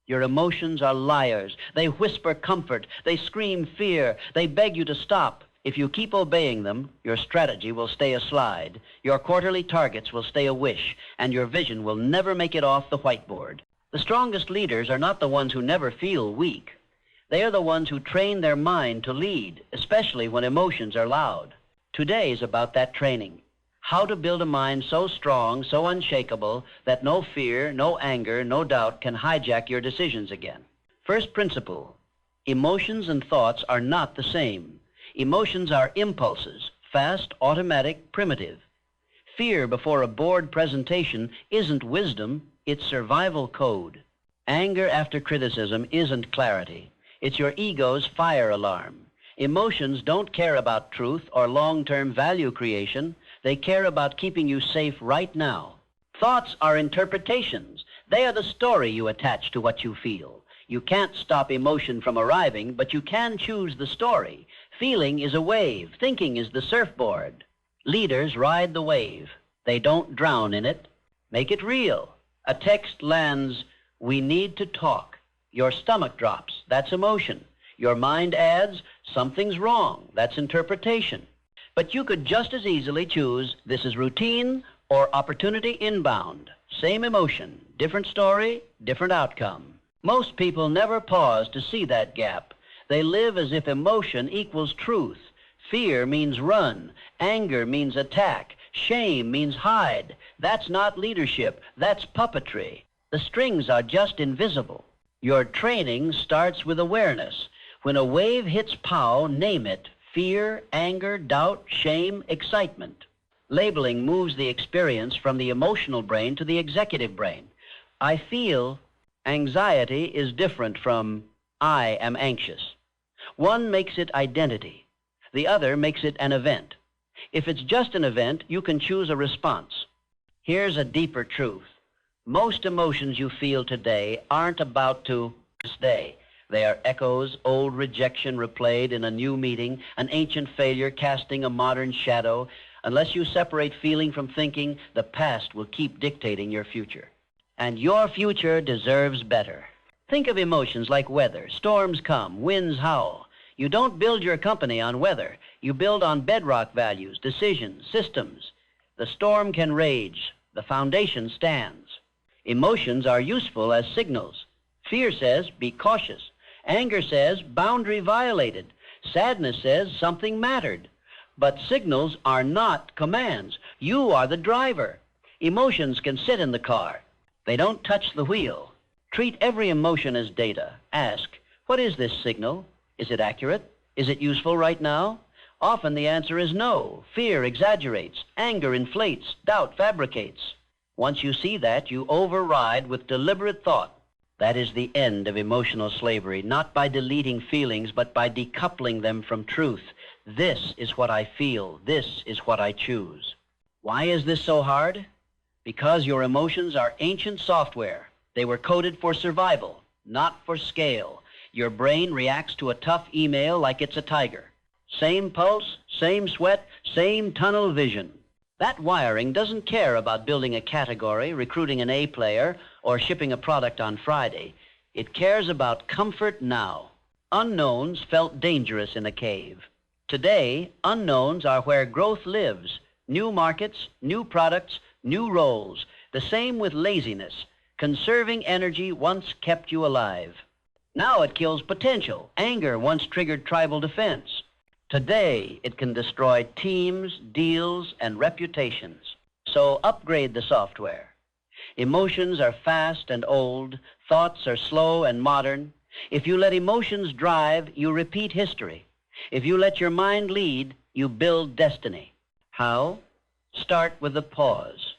Your emotions are liars. They whisper comfort. They scream fear. They beg you to stop. If you keep obeying them, your strategy will stay a slide, your quarterly targets will stay a wish, and your vision will never make it off the whiteboard. The strongest leaders are not the ones who never feel weak. They are the ones who train their mind to lead, especially when emotions are loud. Today is about that training. How to build a mind so strong, so unshakable, that no fear, no anger, no doubt can hijack your decisions again. First principle, emotions and thoughts are not the same. Emotions are impulses, fast, automatic, primitive. Fear before a board presentation isn't wisdom, it's survival code. Anger after criticism isn't clarity. It's your ego's fire alarm. Emotions don't care about truth or long-term value creation. They care about keeping you safe right now. Thoughts are interpretations. They are the story you attach to what you feel. You can't stop emotion from arriving, but you can choose the story. Feeling is a wave. Thinking is the surfboard. Leaders ride the wave. They don't drown in it. Make it real. A text lands, "We need to talk." Your stomach drops. That's emotion. Your mind adds, "Something's wrong." That's interpretation. But you could just as easily choose, "This is routine," or "Opportunity inbound." Same emotion, different story, different outcome. Most people never pause to see that gap. They live as if emotion equals truth. Fear means run. Anger means attack. Shame means hide. That's not leadership. That's puppetry. The strings are just invisible. Your training starts with awareness. When a wave hits pow, name it. Fear, anger, doubt, shame, excitement. Labeling moves the experience from the emotional brain to the executive brain. I feel anxiety is different from I am anxious. One makes it identity. The other makes it an event. If it's just an event, you can choose a response. Here's a deeper truth. Most emotions you feel today aren't about to stay. They are echoes, old rejection replayed in a new meeting, an ancient failure casting a modern shadow. Unless you separate feeling from thinking, the past will keep dictating your future. And your future deserves better. Think of emotions like weather. Storms come, winds howl. You don't build your company on weather. You build on bedrock values, decisions, systems. The storm can rage. The foundation stands. Emotions are useful as signals. Fear says, "Be cautious." Anger says, "Boundary violated." Sadness says, "Something mattered." But signals are not commands. You are the driver. Emotions can sit in the car. They don't touch the wheel. Treat every emotion as data. Ask, what is this signal? Is it accurate? Is it useful right now? Often the answer is no. Fear exaggerates. Anger inflates. Doubt fabricates. Once you see that, you override with deliberate thought. That is the end of emotional slavery, not by deleting feelings, but by decoupling them from truth. This is what I feel. This is what I choose. Why is this so hard? Because your emotions are ancient software. They were coded for survival, not for scale. Your brain reacts to a tough email like it's a tiger. Same pulse, same sweat, same tunnel vision. That wiring doesn't care about building a category, recruiting an A player, or shipping a product on Friday. It cares about comfort now. Unknowns felt dangerous in a cave. Today, unknowns are where growth lives. New markets, new products, new roles. The same with laziness. Conserving energy once kept you alive. Now it kills potential. Anger once triggered tribal defense. Today, it can destroy teams, deals, and reputations. So upgrade the software. Emotions are fast and old. Thoughts are slow and modern. If you let emotions drive, you repeat history. If you let your mind lead, you build destiny. How? Start with a pause.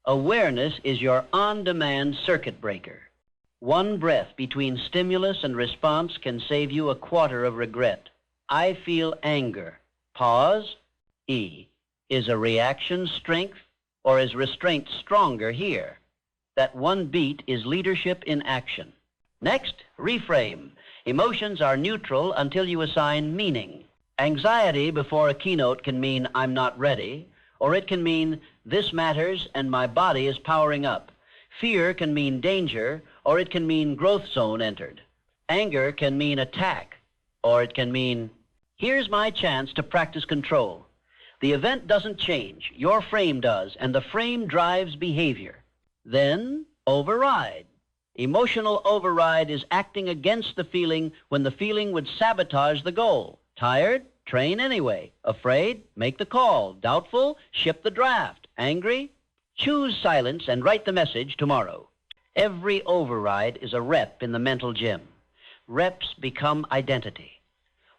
Awareness is your on-demand circuit breaker. One breath between stimulus and response can save you a quarter of regret. I feel anger. Pause. E. Is a reaction strength, or is restraint stronger here? That one beat is leadership in action. Next, reframe. Emotions are neutral until you assign meaning. Anxiety before a keynote can mean I'm not ready, or it can mean this matters and my body is powering up. Fear can mean danger, or or it can mean growth zone entered. Anger can mean attack, or it can mean, here's my chance to practice control. The event doesn't change, your frame does, and the frame drives behavior. Then, override. Emotional override is acting against the feeling when the feeling would sabotage the goal. Tired? Train anyway. Afraid? Make the call. Doubtful? Ship the draft. Angry? Choose silence and write the message tomorrow. Every override is a rep in the mental gym. Reps become identity.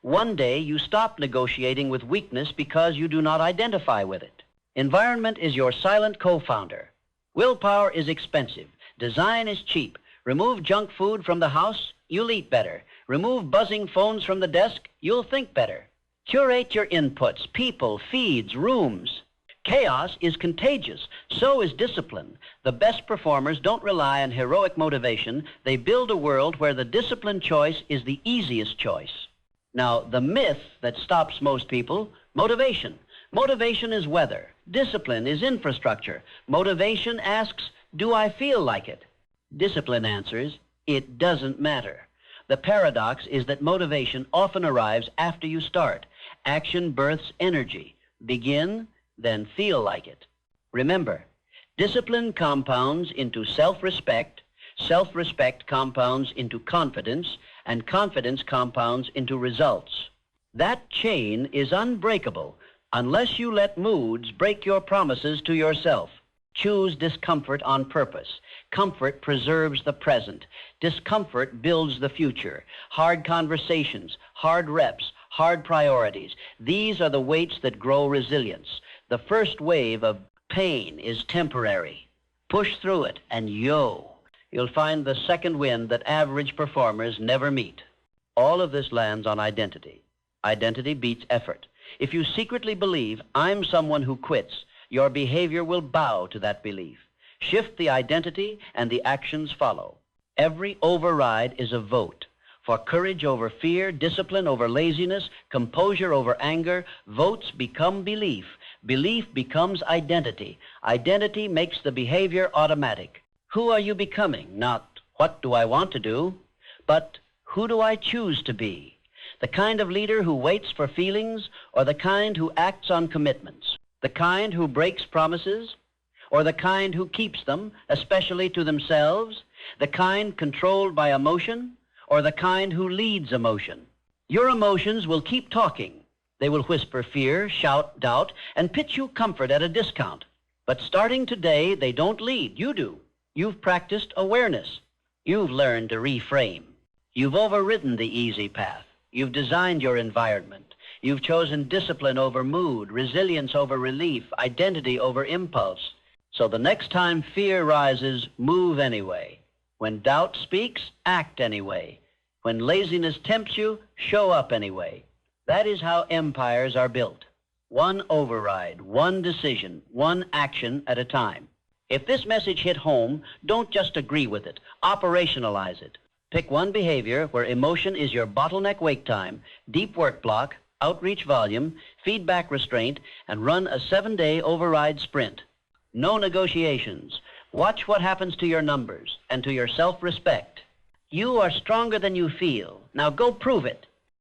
One day you stop negotiating with weakness because you do not identify with it. Environment is your silent co-founder. Willpower is expensive. Design is cheap. Remove junk food from the house, you'll eat better. Remove buzzing phones from the desk, you'll think better. Curate your inputs, people, feeds, rooms. Chaos is contagious. So is discipline. The best performers don't rely on heroic motivation. They build a world where the disciplined choice is the easiest choice. Now, the myth that stops most people, motivation. Motivation is weather. Discipline is infrastructure. Motivation asks, do I feel like it? Discipline answers, it doesn't matter. The paradox is that motivation often arrives after you start. Action births energy. Begin, then feel like it. Remember, discipline compounds into self-respect, self-respect compounds into confidence, and confidence compounds into results. That chain is unbreakable unless you let moods break your promises to yourself. Choose discomfort on purpose. Comfort preserves the present. Discomfort builds the future. Hard conversations, hard reps, hard priorities. These are the weights that grow resilience. The first wave of pain is temporary. Push through it and you'll find the second wind that average performers never meet. All of this lands on identity. Identity beats effort. If you secretly believe, I'm someone who quits, your behavior will bow to that belief. Shift the identity and the actions follow. Every override is a vote. For courage over fear, discipline over laziness, composure over anger, votes become belief. Belief becomes identity. Identity makes the behavior automatic. Who are you becoming? Not what do I want to do, but who do I choose to be? The kind of leader who waits for feelings, or the kind who acts on commitments? The kind who breaks promises, or the kind who keeps them, especially to themselves? The kind controlled by emotion, or the kind who leads emotion? Your emotions will keep talking. They will whisper fear, shout doubt, and pitch you comfort at a discount. But starting today, they don't lead. You do. You've practiced awareness. You've learned to reframe. You've overridden the easy path. You've designed your environment. You've chosen discipline over mood, resilience over relief, identity over impulse. So the next time fear rises, move anyway. When doubt speaks, act anyway. When laziness tempts you, show up anyway. That is how empires are built. One override, one decision, one action at a time. If this message hit home, don't just agree with it. Operationalize it. Pick one behavior where emotion is your bottleneck wake time, deep work block, outreach volume, feedback restraint, and run a 7-day override sprint. No negotiations. Watch what happens to your numbers and to your self-respect. You are stronger than you feel. Now go prove it.